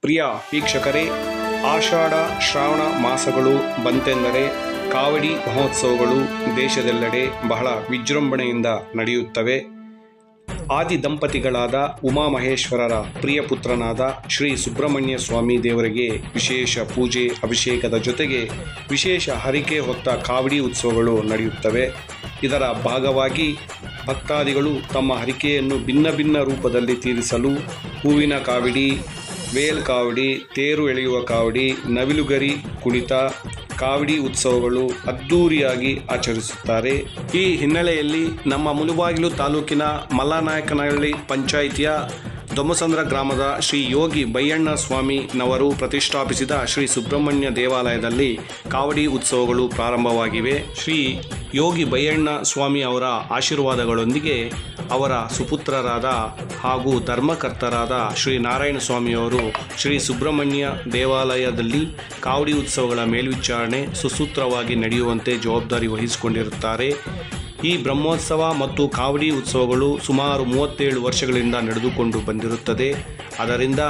ಪ್ರಿಯ ವೀಕ್ಷಕರೇ, ಆಷಾಢ ಶ್ರಾವಣ ಮಾಸಗಳು ಬಂತೆಂದರೆ ಕಾವಡಿ ಮಹೋತ್ಸವಗಳು ದೇಶದೆಲ್ಲೆಡೆ ಬಹಳ ವಿಜೃಂಭಣೆಯಿಂದ ನಡೆಯುತ್ತವೆ. ಆದಿ ದಂಪತಿಗಳಾದ ಉಮಾಮಹೇಶ್ವರರ ಪ್ರಿಯ ಪುತ್ರನಾದ ಶ್ರೀ ಸುಬ್ರಹ್ಮಣ್ಯ ಸ್ವಾಮಿ ದೇವರಿಗೆ ವಿಶೇಷ ಪೂಜೆ ಅಭಿಷೇಕದ ಜೊತೆಗೆ ವಿಶೇಷ ಹರಿಕೆ ಹೊತ್ತ ಕಾವಡಿ ಉತ್ಸವಗಳು ನಡೆಯುತ್ತವೆ. ಇದರ ಭಾಗವಾಗಿ ಭಕ್ತಾದಿಗಳು ತಮ್ಮ ಹರಿಕೆಯನ್ನು ಭಿನ್ನ ಭಿನ್ನ ರೂಪದಲ್ಲಿ ತೀರಿಸಲು ಹೂವಿನ ಕಾವಡಿ, ವೇಲ್ ಕಾವಡಿ, ತೇರು ಎಳೆಯುವ ಕಾವಡಿ, ನವಿಲುಗರಿ ಕುಣಿತ, ಕಾವಡಿ ಉತ್ಸವಗಳು ಅದ್ಧೂರಿಯಾಗಿ ಆಚರಿಸುತ್ತಾರೆ. ಈ ಹಿನ್ನೆಲೆಯಲ್ಲಿ ನಮ್ಮ ಮುಳುಬಾಗಿಲು ತಾಲೂಕಿನ ಮಲ್ಲನಾಯಕನಹಳ್ಳಿ ಪಂಚಾಯಿತಿಯ ದೊಮ್ಮಸಂದ್ರ ಗ್ರಾಮದ ಶ್ರೀ ಯೋಗಿ ಬೈಯಣ್ಣ ಸ್ವಾಮಿನವರು ಪ್ರತಿಷ್ಠಾಪಿಸಿದ ಶ್ರೀ ಸುಬ್ರಹ್ಮಣ್ಯ ದೇವಾಲಯದಲ್ಲಿ ಕಾವಡಿ ಉತ್ಸವಗಳು ಪ್ರಾರಂಭವಾಗಿವೆ. ಶ್ರೀ ಯೋಗಿ ಬೈಯಣ್ಣ ಸ್ವಾಮಿ ಅವರ ಆಶೀರ್ವಾದಗಳೊಂದಿಗೆ ಅವರ ಸುಪುತ್ರರಾದ ಹಾಗೂ ಧರ್ಮಕರ್ತರಾದ ಶ್ರೀ ನಾರಾಯಣ ಸ್ವಾಮಿಯವರು ಶ್ರೀ ಸುಬ್ರಹ್ಮಣ್ಯ ದೇವಾಲಯದಲ್ಲಿ ಕಾವಡಿ ಉತ್ಸವಗಳ ಮೇಲ್ವಿಚಾರಣೆ ಸುಸೂತ್ರವಾಗಿ ನಡೆಯುವಂತೆ ಜವಾಬ್ದಾರಿ ವಹಿಸಿಕೊಂಡಿರುತ್ತಾರೆ. ಈ ಬ್ರಹ್ಮೋತ್ಸವ ಮತ್ತು ಕಾವಡಿ ಉತ್ಸವಗಳು ಸುಮಾರು 37 ವರ್ಷಗಳಿಂದ ನಡೆದುಕೊಂಡು ಬಂದಿರುತ್ತದೆ. ಅದರಿಂದ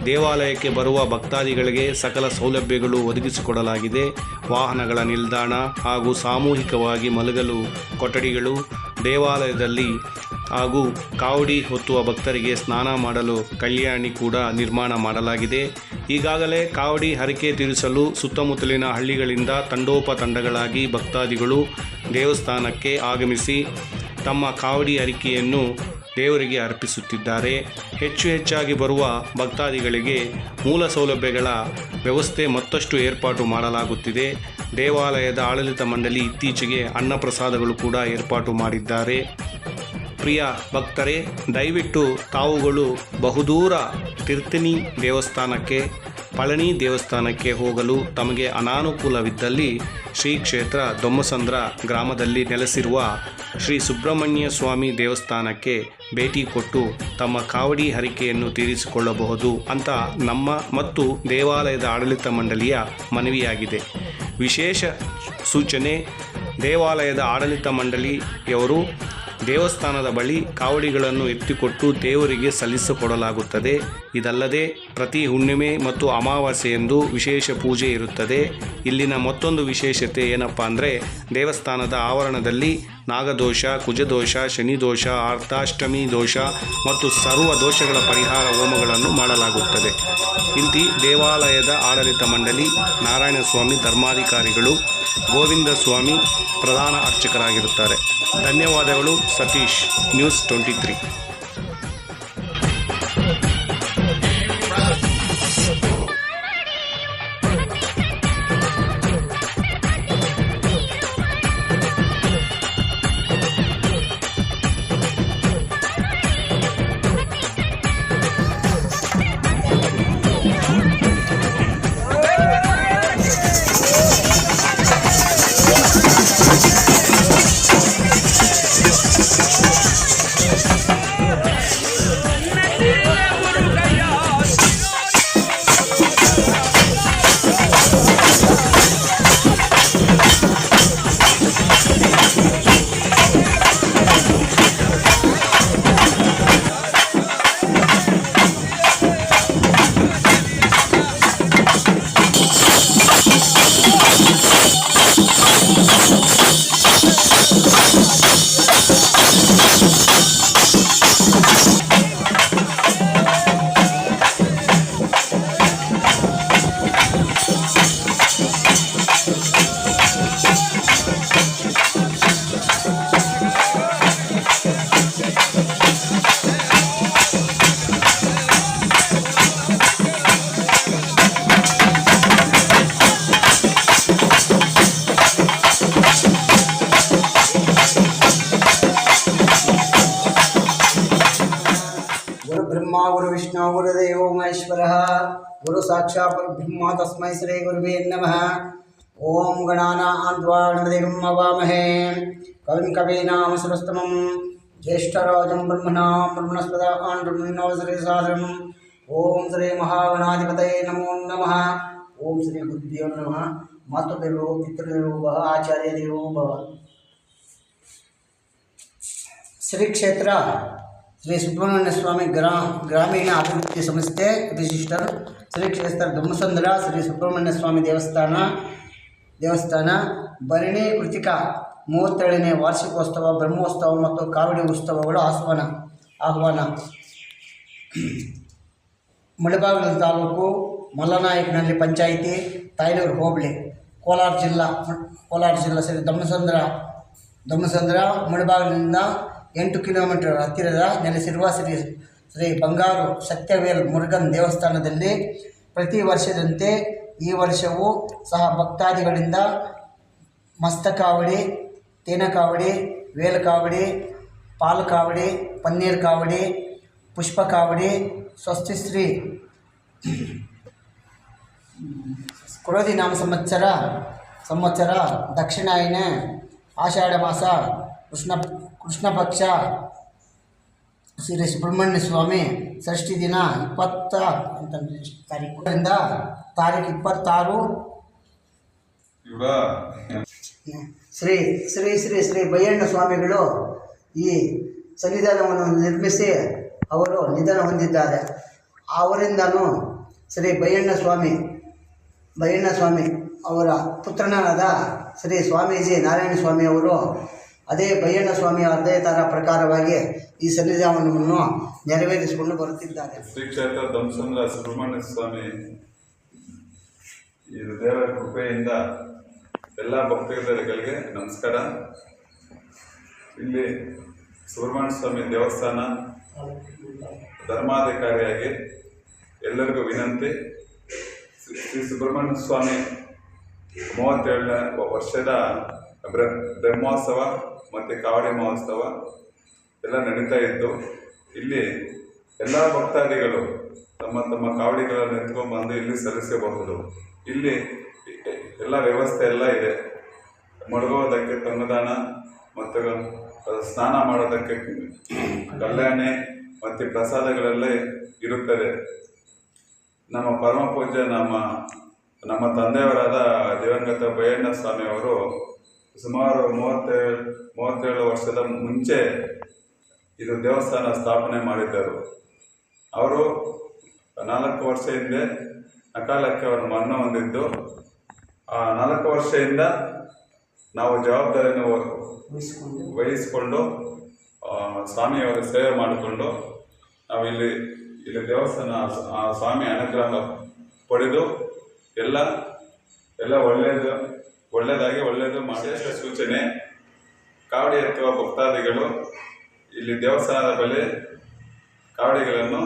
ದೇವಾಲಯಕ್ಕೆ ಬರುವ ಭಕ್ತಾದಿಗಳಿಗೆ ಸಕಲ ಸೌಲಭ್ಯಗಳು ಒದಗಿಸಿಕೊಡಲಾಗಿದೆ. ವಾಹನಗಳ ನಿಲ್ದಾಣ ಹಾಗೂ ಸಾಮೂಹಿಕವಾಗಿ ಮಲಗಲು ಕೊಠಡಿಗಳು ದೇವಾಲಯದಲ್ಲಿ ಹಾಗೂ ಕಾವಡಿ ಹೊತ್ತುವ ಭಕ್ತರಿಗೆ ಸ್ನಾನ ಮಾಡಲು ಕಲ್ಯಾಣಿ ಕೂಡ ನಿರ್ಮಾಣ ಮಾಡಲಾಗಿದೆ. ಈಗಾಗಲೇ ಕಾವಡಿ ಹರಕೆ ತೀರಿಸಲು ಸುತ್ತಮುತ್ತಲಿನ ಹಳ್ಳಿಗಳಿಂದ ತಂಡೋಪತಂಡಗಳಾಗಿ ಭಕ್ತಾದಿಗಳು ದೇವಸ್ಥಾನಕ್ಕೆ ಆಗಮಿಸಿ ತಮ್ಮ ಕಾವಡಿ ಹರಿಕೆಯನ್ನು ದೇವರಿಗೆ ಅರ್ಪಿಸುತ್ತಿದ್ದಾರೆ. ಹೆಚ್ಚಾಗಿ ಬರುವ ಭಕ್ತಾದಿಗಳಿಗೆ ಮೂಲ ಸೌಲಭ್ಯಗಳ ವ್ಯವಸ್ಥೆ ಮತ್ತಷ್ಟು ಏರ್ಪಾಟು ಮಾಡಲಾಗುತ್ತಿದೆ. ದೇವಾಲಯದ ಆಡಳಿತ ಮಂಡಳಿ ಇತ್ತೀಚೆಗೆ ಅನ್ನಪ್ರಸಾದಗಳು ಕೂಡ ಏರ್ಪಾಟು ಮಾಡಿದ್ದಾರೆ. ಪ್ರಿಯ ಭಕ್ತರೇ, ದಯವಿಟ್ಟು ತಾವುಗಳು ಬಹುದೂರ ತಿರ್ತಿನಿ ದೇವಸ್ಥಾನಕ್ಕೆ, ಪಳನಿ ದೇವಸ್ಥಾನಕ್ಕೆ ಹೋಗಲು ತಮಗೆ ಅನಾನುಕೂಲವಿದ್ದಲ್ಲಿ ಶ್ರೀ ಕ್ಷೇತ್ರ ದೊಮ್ಮಸಂದ್ರ ಗ್ರಾಮದಲ್ಲಿ ನೆಲೆಸಿರುವ ಶ್ರೀ ಸುಬ್ರಹ್ಮಣ್ಯ ಸ್ವಾಮಿ ದೇವಸ್ಥಾನಕ್ಕೆ ಭೇಟಿ ಕೊಟ್ಟು ತಮ್ಮ ಕಾವಡಿ ಹರಿಕೆಯನ್ನು ತೀರಿಸಿಕೊಳ್ಳಬಹುದು ಅಂತ ನಮ್ಮ ಮತ್ತು ದೇವಾಲಯದ ಆಡಳಿತ ಮಂಡಳಿಯ ಮನವಿಯಾಗಿದೆ. ವಿಶೇಷ ಸೂಚನೆ: ದೇವಾಲಯದ ಆಡಳಿತ ಮಂಡಳಿಯವರು ದೇವಸ್ಥಾನದ ಬಳಿ ಕಾವಡಿಗಳನ್ನು ಎತ್ತಿಕೊಟ್ಟು ದೇವರಿಗೆ ಸಲ್ಲಿಸಿಕೊಡಲಾಗುತ್ತದೆ. ಇದಲ್ಲದೆ ಪ್ರತಿ ಹುಣ್ಣಿಮೆ ಮತ್ತು ಅಮಾವಾಸ್ಯೆಯಂದು ವಿಶೇಷ ಪೂಜೆ ಇರುತ್ತದೆ. ಇಲ್ಲಿನ ಮತ್ತೊಂದು ವಿಶೇಷತೆ ಏನಪ್ಪ ಅಂದರೆ, ದೇವಸ್ಥಾನದ ಆವರಣದಲ್ಲಿ ನಾಗದೋಷ, ಕುಜದೋಷ, ಶನಿದೋಷ, ಅರ್ಧಾಷ್ಟಮಿ ದೋಷ ಮತ್ತು ಸರ್ವ ದೋಷಗಳ ಪರಿಹಾರ ಹೋಮಗಳನ್ನು ಮಾಡಲಾಗುತ್ತದೆ. ಇಲ್ಲಿ ದೇವಾಲಯದ ಆಡಳಿತ ಮಂಡಳಿ, ನಾರಾಯಣ ಸ್ವಾಮಿ ಧರ್ಮಾಧಿಕಾರಿಗಳು, ಗೋವಿಂದ ಸ್ವಾಮಿ ಪ್ರಧಾನ ಅರ್ಚಕರಾಗಿರುತ್ತಾರೆ. ಧನ್ಯವಾದಗಳು. ಸತೀಶ್, ನ್ಯೂಸ್ 23. ब्रह्मा गुरु विष्णु गुरुदेवो महेश्वरः गुरु साक्षात् परब्रह्म तस्मै श्री गुरुवे नमः। ओम गणानान्त्वा गणपतिं हवामहे कविं कवीनामुपमश्रवस्तमं ज्येष्ठराजं ब्रह्मणां ब्रह्मणस्पत आनन्दब्रह्मणोऽवसरेसादरम्। ओम श्री महागणाधिपतये नमो नमः। ओम श्री गुरुदेव नमः। मातृदेवो पितृदेवो भव आचार्य देवो भव। श्री क्षेत्र श्री सुब्रह्मण्य स्वामी ग्रामीण अभिवृद्धि संस्थे रिजिस्टर ಶ್ರೀ ಕ್ಷೇತ್ರ ಧಮ್ಮಸಂದ್ರ ಶ್ರೀ ಸುಬ್ರಹ್ಮಣ್ಯ ಸ್ವಾಮಿ ದೇವಸ್ಥಾನ ಭರಣಿ ಕೃತಿಕ 37ನೇ ವಾರ್ಷಿಕೋತ್ಸವ, ಬ್ರಹ್ಮೋತ್ಸವ ಮತ್ತು ಕಾವಡಿ ಉತ್ಸವಗಳು ಆಹ್ವಾನ. ಮುಳಬಾಗಿಲು ತಾಲೂಕು, ಮಲ್ಲನಾಯಕನಹಳ್ಳಿ ಪಂಚಾಯಿತಿ, ತಾಯ್ಲೂರು ಹೋಬಳಿ, ಕೋಲಾರ ಜಿಲ್ಲಾ. ಶ್ರೀ ಧಮ್ಮಸಂದ್ರ ಮುಳಬಾಗಿಲಿನಿಂದ 8 ಕಿಲೋಮೀಟರ್ ಹತ್ತಿರದ ನೆಲೆಸಿರುವ ಶ್ರೀ ಬಂಗಾರು ಸತ್ಯವೇಲ್ ಮುರುಗನ್ ದೇವಸ್ಥಾನದಲ್ಲಿ ಪ್ರತಿ ವರ್ಷದಂತೆ ಈ ವರ್ಷವೂ ಸಹ ಭಕ್ತಾದಿಗಳಿಂದ ಮಸ್ತಕಾವಡಿ, ತೇನಕಾವಡಿ, ವೇಲಕಾವಡಿ, ಪಾಲು ಕಾವಡಿ, ಪನ್ನೀರ್ ಕಾವಡಿ, ಪುಷ್ಪ ಕಾವಡಿ, ಸ್ವಸ್ತಿಶ್ರೀ ಕ್ರೋಧಿನಾಮ ಸಂವತ್ಸರ ದಕ್ಷಿಣಾಯನ ಆಷಾಢ ಮಾಸ ಕೃಷ್ಣ ಪಕ್ಷ ಶ್ರೀ ಸುಬ್ರಹ್ಮಣ್ಯ ಸ್ವಾಮಿ ಷಷ್ಠಿ ದಿನ 20 ತಾರೀಕಿಂದ ತಾರೀಕು 26 ಶ್ರೀ ಶ್ರೀ ಶ್ರೀ ಶ್ರೀ ಬಯ್ಯಣ್ಣ ಸ್ವಾಮಿಗಳು ಈ ಸನ್ನಿಧಾನವನ್ನು ನಿರ್ಮಿಸಿ ಅವರು ನಿಧನ ಹೊಂದಿದ್ದಾರೆ. ಅವರಿಂದನೂ ಶ್ರೀ ಬಯ್ಯಣ್ಣ ಸ್ವಾಮಿ ಅವರ ಪುತ್ರನಾದ ಶ್ರೀ ಸ್ವಾಮೀಜಿ ನಾರಾಯಣ ಸ್ವಾಮಿ ಅವರು ಅದೇ ಬಯ್ಯಣ್ಣ ಸ್ವಾಮಿಯ ಅದೇ ಥರ ಪ್ರಕಾರವಾಗಿ ಈ ಸನ್ನಿಧಾನವನ್ನು ನೆರವೇರಿಸಿಕೊಂಡು ಬರುತ್ತಿದ್ದಾರೆ. ಶ್ರೀ ಕ್ಷೇತ್ರ ಧಮ್ಮಸಂದ್ರ ಸುಬ್ರಹ್ಮಣ್ಯ ಸ್ವಾಮಿ ಈ ದೇವರ ಕೃಪೆಯಿಂದ ಎಲ್ಲ ಭಕ್ತರಿಗೆ ನಮಸ್ಕಾರ. ಇಲ್ಲಿ ಸುಬ್ರಹ್ಮಣ್ಯ ಸ್ವಾಮಿ ದೇವಸ್ಥಾನ ಧರ್ಮಾಧಿಕಾರಿಯಾಗಿ ಎಲ್ಲರಿಗೂ ವಿನಂತಿ. ಶ್ರೀ ಸುಬ್ರಹ್ಮಣ್ಯ ಸ್ವಾಮಿ 37ನೇ ವರ್ಷದ ಬ್ರಹ್ಮೋತ್ಸವ ಮತ್ತು ಕಾವಡಿ ಮಹೋತ್ಸವ ಎಲ್ಲ ನಡೀತಾ ಇದ್ದು, ಇಲ್ಲಿ ಎಲ್ಲ ಭಕ್ತಾದಿಗಳು ತಮ್ಮ ಕಾವಡಿಗಳನ್ನು ಎತ್ಕೊಂಡ್ಬಂದು ಇಲ್ಲಿ ಸಲ್ಲಿಸಬಹುದು. ಇಲ್ಲಿ ಎಲ್ಲ ವ್ಯವಸ್ಥೆ ಎಲ್ಲ ಇದೆ. ಮಡಗೋದಕ್ಕೆ ತಂಗುದಾಣ ಮತ್ತು ಸ್ನಾನ ಮಾಡೋದಕ್ಕೆ ಕಲ್ಯಾಣಿ ಮತ್ತು ಪ್ರಸಾದಗಳೆಲ್ಲ ಇರುತ್ತದೆ. ನಮ್ಮ ಪರಮ ಪೂಜ್ಯ ನಮ್ಮ ತಂದೆಯವರಾದ ದಿವಂಗತ ಬಯ್ಯಣ್ಣ ಸ್ವಾಮಿಯವರು ಸುಮಾರು 37 ವರ್ಷದ ಮುಂಚೆ ಇದು ದೇವಸ್ಥಾನ ಸ್ಥಾಪನೆ ಮಾಡಿದ್ದರು. ಅವರು 4 ವರ್ಷ ಹಿಂದೆ ಅಕಾಲಕ್ಕೆ ಅವರು ಮರಣ ಹೊಂದಿದ್ದು, ಆ 4 ವರ್ಷದಿಂದ ನಾವು ಜವಾಬ್ದಾರಿಯನ್ನು ವಹಿಸಿಕೊಂಡು ಸ್ವಾಮಿಯವರ ಸೇವೆ ಮಾಡಿಕೊಂಡು ನಾವು ಇಲ್ಲಿ ದೇವಸ್ಥಾನ ಆ ಸ್ವಾಮಿ ಅನುಗ್ರಹ ಪಡೆದು ಎಲ್ಲ ಒಳ್ಳೆಯದು ಮಾಡಿ ಸೂಚನೆ. ಕಾವಡಿ ಎತ್ತುವ ಭಕ್ತಾದಿಗಳು ಇಲ್ಲಿ ದೇವಸ್ಥಾನದ ಬಳಿ ಕಾವಡಿಗಳನ್ನು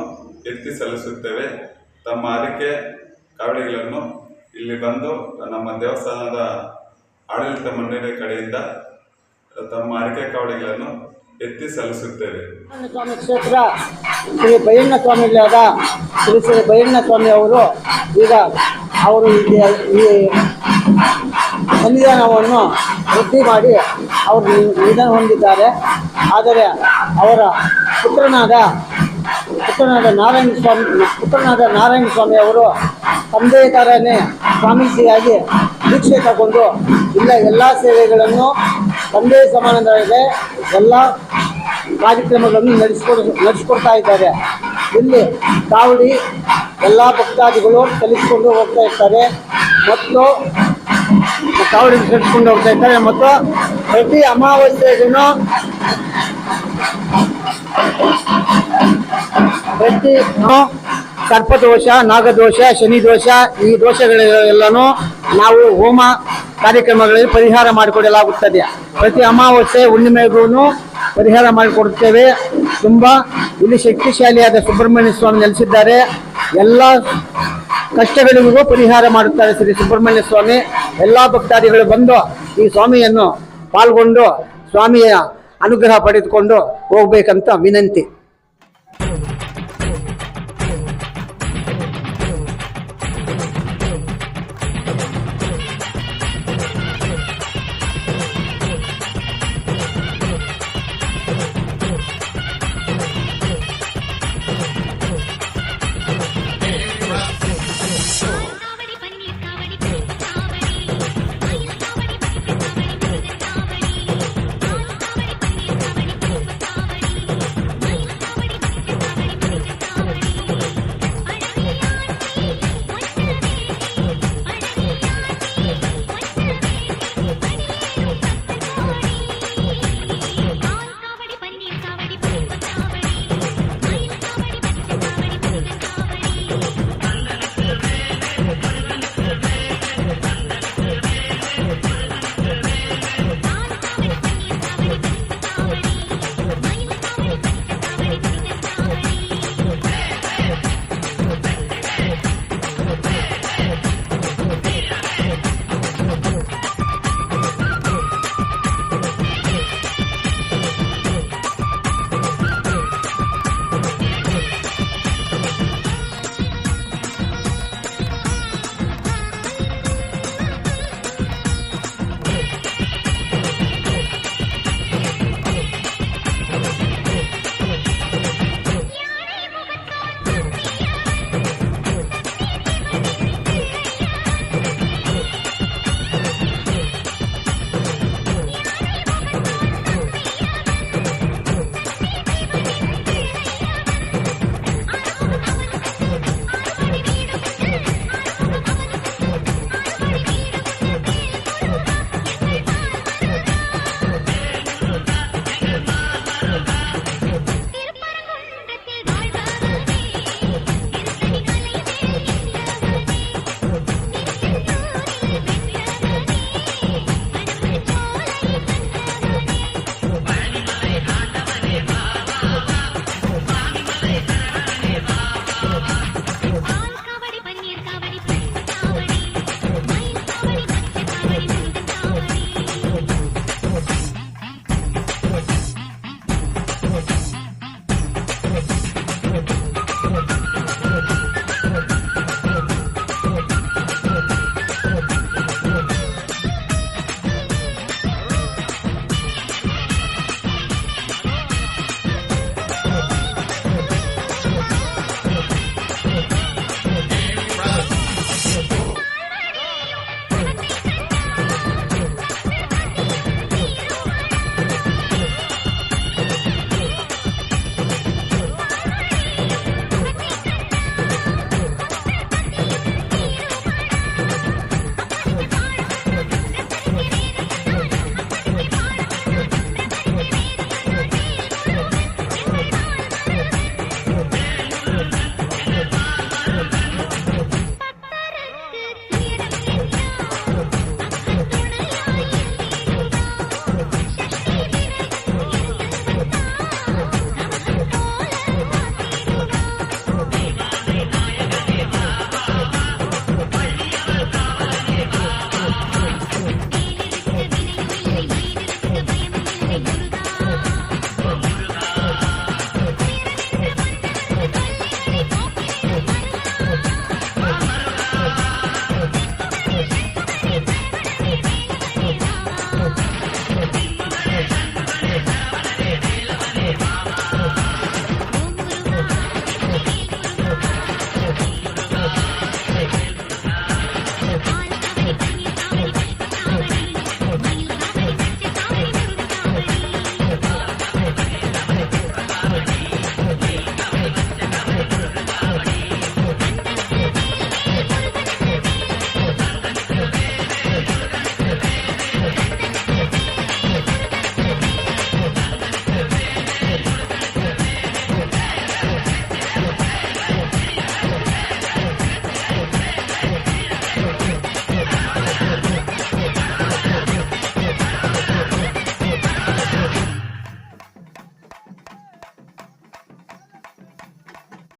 ಎತ್ತಿ ಸಲ್ಲಿಸುತ್ತೇವೆ. ತಮ್ಮ ಹರಕೆ ಕಾವಡಿಗಳನ್ನು ಇಲ್ಲಿ ಬಂದು ನಮ್ಮ ದೇವಸ್ಥಾನದ ಆಡಳಿತ ಮಂಡಳಿ ಕಡೆಯಿಂದ ತಮ್ಮ ಹರಕೆ ಕಾವಡಿಗಳನ್ನು ಎತ್ತಿ ಸಲ್ಲಿಸುತ್ತೇವೆ. ಸ್ವಾಮಿ ಕ್ಷೇತ್ರ ಶ್ರೀ ಬಯ್ಯಣ್ಣ ಸ್ವಾಮಿಗಳಾದ ಶ್ರೀ ಬಯ್ಯಣ್ಣ ಸ್ವಾಮಿ ಅವರು ಈಗ ಅವರು ಈ ಸನ್ನಿಧಾನವನ್ನು ವೃದ್ಧಿ ಮಾಡಿ ಅವರು ನಿಧನ ಹೊಂದಿದ್ದಾರೆ. ಆದರೆ ಅವರ ಪುತ್ರನಾದ ನಾರಾಯಣ ಸ್ವಾಮಿ ಅವರು ತಂದೆ ಥರನೇ ಸ್ವಾಮೀಜಿಯಾಗಿ ದೀಕ್ಷೆ ತಗೊಂಡು ಎಲ್ಲ ಸೇವೆಗಳನ್ನು ತಂದೆ ಸಮಾನದೊಳಗೆ ಎಲ್ಲ ಕಾರ್ಯಕ್ರಮಗಳನ್ನು ನಡೆಸಿಕೊಡ್ತಾ ಇದ್ದಾರೆ. ಇಲ್ಲಿ ಕಾವಡಿ ಎಲ್ಲ ಭಕ್ತಾದಿಗಳು ಸಲ್ಲಿಸಿಕೊಂಡು ಹೋಗ್ತಾ ಇರ್ತಾರೆ ಮತ್ತು ಕಾವಡಿ ಸಲ್ಲಿಸಿಕೊಂಡು ಹೋಗ್ತಾ ಇರ್ತಾರೆ ಮತ್ತು ಪ್ರತಿ ಅಮಾವಾಸ್ಯೆಗೂ ಸರ್ಪದೋಷ, ನಾಗದೋಷ, ಶನಿದೋಷ ಈ ದೋಷಗಳೆಲ್ಲನೂ ನಾವು ಹೋಮ ಕಾರ್ಯಕ್ರಮಗಳಲ್ಲಿ ಪರಿಹಾರ ಮಾಡಿಕೊಡಲಾಗುತ್ತದೆ. ಪ್ರತಿ ಅಮಾವಾಸ್ಯೆ ಹುಣ್ಣಿಮೆಗೂ ಪರಿಹಾರ ಮಾಡಿಕೊಡುತ್ತೇವೆ. ತುಂಬ ಇಲ್ಲಿ ಶಕ್ತಿಶಾಲಿಯಾದ ಸುಬ್ರಹ್ಮಣ್ಯ ಸ್ವಾಮಿ ನೆಲೆಸಿದ್ದಾರೆ. ಎಲ್ಲ ಕಷ್ಟಗಳಿಗೂ ಪರಿಹಾರ ಮಾಡುತ್ತಾರೆ ಶ್ರೀ ಸುಬ್ರಹ್ಮಣ್ಯ ಸ್ವಾಮಿ. ಎಲ್ಲ ಭಕ್ತಾದಿಗಳು ಬಂದು ಈ ಸ್ವಾಮಿಯನ್ನು ಪಾಲ್ಗೊಂಡು ಸ್ವಾಮಿಯ ಅನುಗ್ರಹ ಪಡೆದುಕೊಂಡು ಹೋಗ್ಬೇಕಂತ ವಿನಂತಿ.